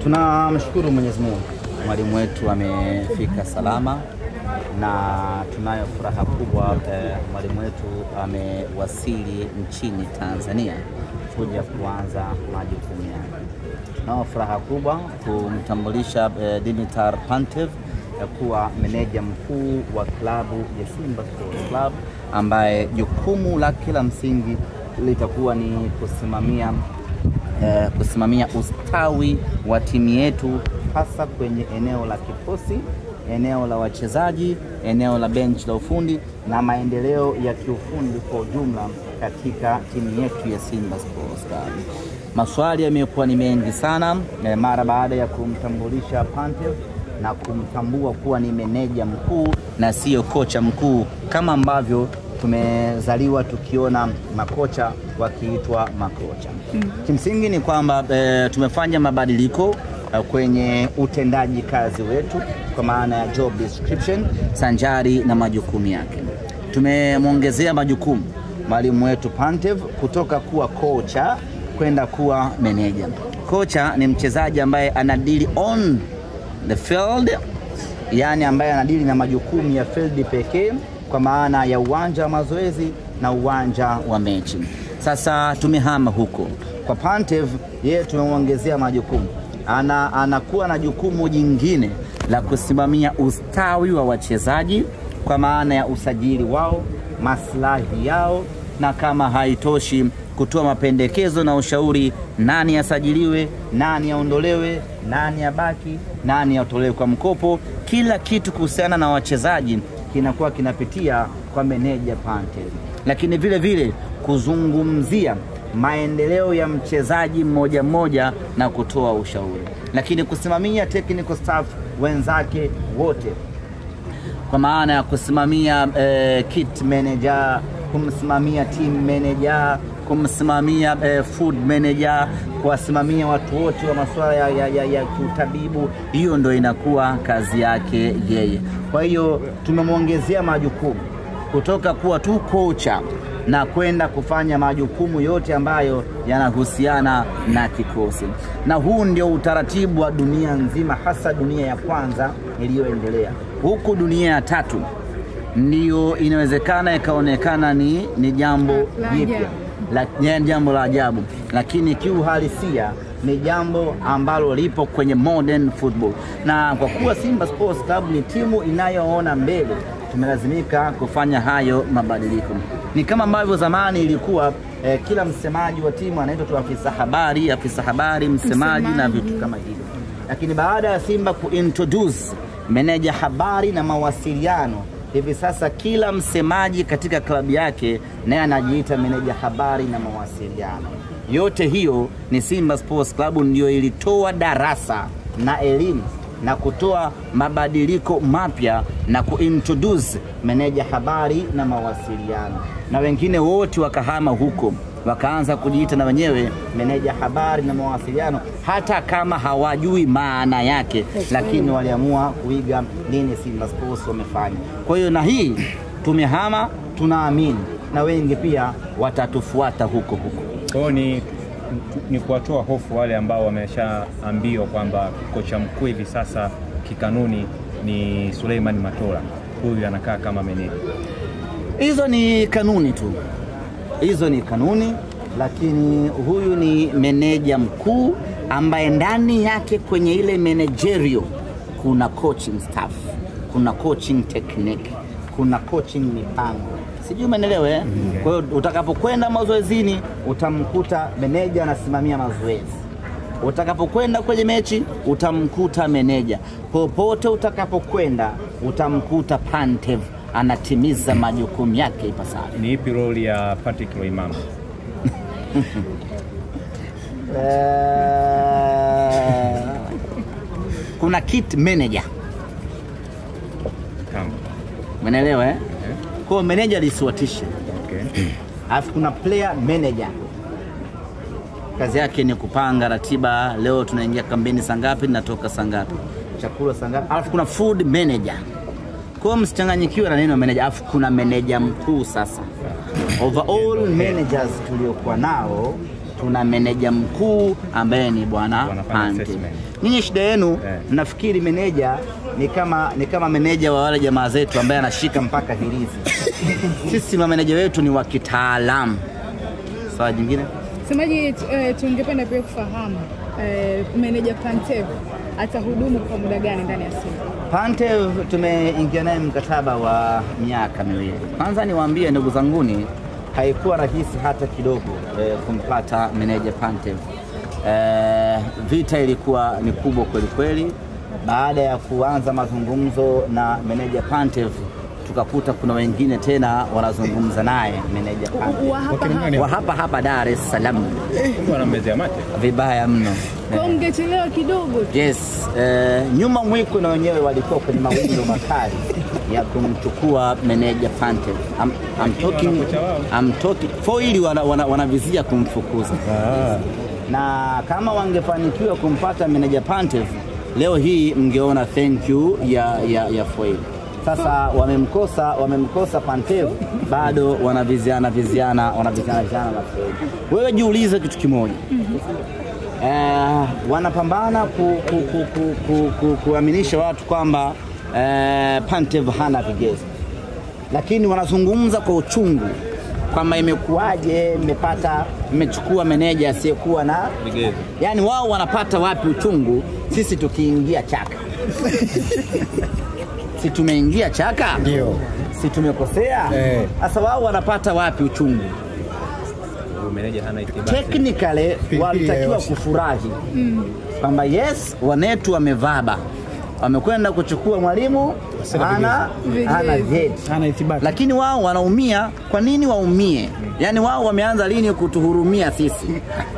Tunamshukuru Mwenyezi Mungu, mwalimu wetu amefika salama na tunayo furaha kubwa. Mwalimu wetu amewasili nchini Tanzania kuja kuanza majukumu yake. Tunao furaha kubwa kumtambulisha Dimitar Pantev kuwa meneja mkuu wa klabu ya Simba Sports Club, ambaye jukumu lake la msingi litakuwa ni kusimamia ustawi wa timu yetu, hasa kwenye eneo la kikosi, eneo la wachezaji, eneo la bench la ufundi na maendeleo ya kiufundi kwa ujumla katika timu yetu ya Simba Sports Club. Maswali yamekuwa ni mengi sana mara baada ya kumtambulisha Pantev na kumtambua kuwa ni meneja mkuu na sio kocha mkuu, kama ambavyo tumezaliwa tukiona makocha wakiitwa makocha. Kimsingi ni kwamba tumefanya mabadiliko kwenye utendaji kazi wetu, kwa maana ya job description sanjari na majukumu yake. Tumemwongezea majukumu mwalimu wetu Pantev kutoka kuwa kocha kwenda kuwa meneja. Kocha ni mchezaji ambaye anadili on the field, yani ambaye anadili na majukumu ya field pekee, kwa maana ya uwanja wa mazoezi na uwanja wa mechi. Sasa tumehama huko kwa Pantev, yeye tumemwongezea majukumu. Anakuwa na jukumu jingine la kusimamia ustawi wa wachezaji, kwa maana ya usajili wao, maslahi yao, na kama haitoshi kutoa mapendekezo na ushauri, nani asajiliwe, nani aondolewe, nani abaki, nani atolewe kwa mkopo. Kila kitu kuhusiana na wachezaji kinakuwa kinapitia kwa meneja Pantev, lakini vile vile kuzungumzia maendeleo ya mchezaji mmoja mmoja na kutoa ushauri, lakini kusimamia technical staff wenzake wote, kwa maana ya kusimamia kit manager, kumsimamia team manager, kumsimamia food manager, kuwasimamia watu wote wa masuala ya kitabibu. Hiyo ndio inakuwa kazi yake yeye. Kwa hiyo tumemwongezea majukumu kutoka kuwa tu kocha na kwenda kufanya majukumu yote ambayo yanahusiana na kikosi. Na huu ndio utaratibu wa dunia nzima, hasa dunia ya kwanza iliyoendelea. Huku dunia ya tatu ndio inawezekana ikaonekana ni jambo jipya, jambo la ajabu, lakini kiuhalisia ni jambo ambalo lipo kwenye modern football. Na kwa kuwa Simba Sports Club ni timu inayoona mbele, tumelazimika kufanya hayo mabadiliko. Ni kama ambavyo zamani ilikuwa kila msemaji wa timu anaitwa tu afisa habari, msemaji na vitu kama hivyo. Lakini baada ya Simba kuintroduce meneja habari na mawasiliano, hivi sasa kila msemaji katika klabu yake naye anajiita meneja habari na mawasiliano. Yote hiyo ni Simba Sports Club ndio ilitoa darasa na elimu na kutoa mabadiliko mapya na kuintroduce meneja habari na mawasiliano, na wengine wote wakahama huko, wakaanza kujiita na wenyewe meneja habari na mawasiliano, hata kama hawajui maana yake, lakini waliamua kuiga nini Simba Sports wamefanya. Kwa hiyo na hii tumehama, tunaamini na wengi pia watatufuata huko. Kwa hiyo ni kuwatoa hofu wale ambao wameshaambiwa kwamba kocha mkuu hivi sasa kikanuni ni Suleiman Matola, huyu anakaa kama meneja. Hizo ni kanuni tu, hizo ni kanuni, lakini huyu ni meneja mkuu ambaye ndani yake kwenye ile managerial kuna coaching staff, kuna coaching technique, kuna coaching mipango. Sijui umeelewa eh? Kwa hiyo utakapokwenda mazoezini utamkuta meneja anasimamia mazoezi. Utakapokwenda kwenye mechi utamkuta meneja. Popote utakapokwenda utamkuta Pantev anatimiza majukumu yake ipasavyo. Ni ipi role ya Patrick Loimama? Kuna kit manager. Umeelewa eh? Kwa manager lisuatisha. Okay. Alafu kuna player manager. Kazi yake ni kupanga ratiba, leo tunaingia kambini saa ngapi, natoka saa ngapi, chakula saa ngapi. Alafu kuna food manager. Kwa msichanganyikiwe na neno manager. Alafu kuna manager mkuu sasa. Overall managers tuliokuwa nao tuna meneja mkuu ambaye ni bwana Pantev. Ninyi shida yenu nafikiri meneja ni kama meneja wa wale jamaa zetu ambaye anashika mpaka hirizi. Sisi mameneja wetu ni wa kitaalamu. Sawa, jingine? Semaji, tungependa pia kufahamu meneja Pantev atahudumu kwa muda gani ndani ya Simba? Pantev tumeingia naye mkataba wa miaka miwili. Kwanza niwaambie ndugu zanguni, haikuwa rahisi hata kidogo kumpata meneja Pantev. Vita ilikuwa ni kubwa kweli kweli. Baada ya kuanza mazungumzo na meneja Pantev, tukakuta kuna wengine tena wanazungumza naye meneja Pantev wa hapa Dar es Salaam. Wanamezea mate vibaya mno. Ungechelewa kidogo. Yes, nyuma mwiko na wenyewe walikuwa kwenye mawindo makali ya kumchukua meneja Pantev. I'm talking foili wanavizia kumfukuza. Na kama wangefanikiwa kumpata meneja Pantev, leo hii mngeona thank you ya foili. Sasa wamemkosa Pantev, bado wanaviziana na foili. Wewe jiulize kitu kimoja. Wanapambana kuaminisha watu kwamba Pantev hana vigezo, lakini wanazungumza kwa uchungu kwamba imekuwaje mmechukua meneja asiyekuwa na vigezo. Yani wao wanapata wapi uchungu? Sisi tukiingia chaka si tumeingia chaka? Ndio. Si tumekosea? Sasa wao wanapata wapi uchungu? Meneja hana itibati. Technically walitakiwa kufurahi kwamba yes, wanetu wamevaba, wamekwenda kuchukua mwalimu hana ithibati. Lakini wao wanaumia. Kwa nini waumie? Yani wao wameanza lini kutuhurumia sisi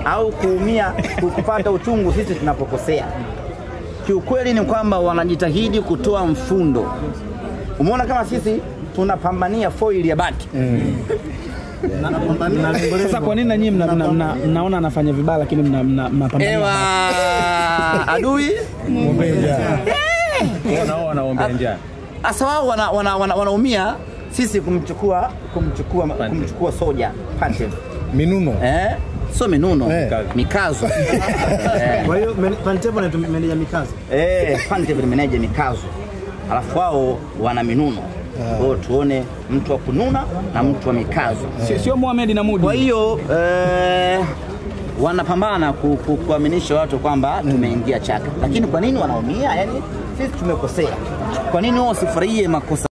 au kuumia kupata uchungu sisi tunapokosea? Kiukweli ni kwamba wanajitahidi kutoa mfundo. Umeona kama sisi tunapambania foil ya bati. Sasa kwa nini nyinyi mnaona anafanya vibaya lakini mnapambania adui mbenja? Wanaombea njaa. Sasa wao wanaumia sisi kumchukua soja Pantev. Minuno. So minuno, mikazo. Kwa hiyo Pantev ni meneja mikazo. Pantev ni meneja mikazo. Alafu wao wana minuno. Kwa tuone mtu wa kununa na mtu wa mikazo. Sio Mohamed na Mudi. Kwa hiyo wanapambana kuaminisha watu kwamba tumeingia chaka. Lakini kwa nini wanaumia? Yani sisi tumekosea. Kwa nini wao wasifurahie makosa?